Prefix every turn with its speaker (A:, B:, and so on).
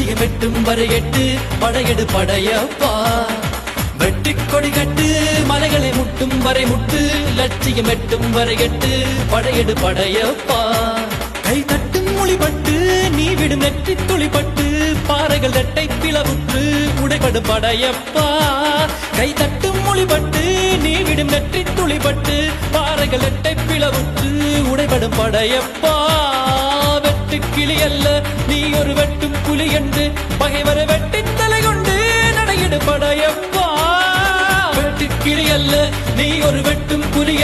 A: லட்சியம் எட்டும் வரை எட்டு படையெடு படையப்பா வெட்டி கொடி கட்டு மலைகளை முட்டும் வரை முட்டு லட்சியம் எட்டும் வரை எட்டு படையெடு படையப்பா கை தட்டும் மொழிபட்டு நீ விடும் நெற்றி துளிப்பட்டு பாறைகள் ரெட்டை பிளவுற்று உடைபடு படையப்பா கை தட்டும் மொழிபட்டு நீ விடும் நெற்றி துளிப்பட்டு பாறைகள் ரெட்டை பிளவுற்று உடைபடும் படையப்பா வெட்டு கிளி அல்ல நீ ஒரு வெட்டும் புலி என்று பகைவரை வெட்டி தலை கொண்டு நடையிடு படையப்பா வெட்டு கிளி அல்ல நீ ஒரு வெட்டும் புலி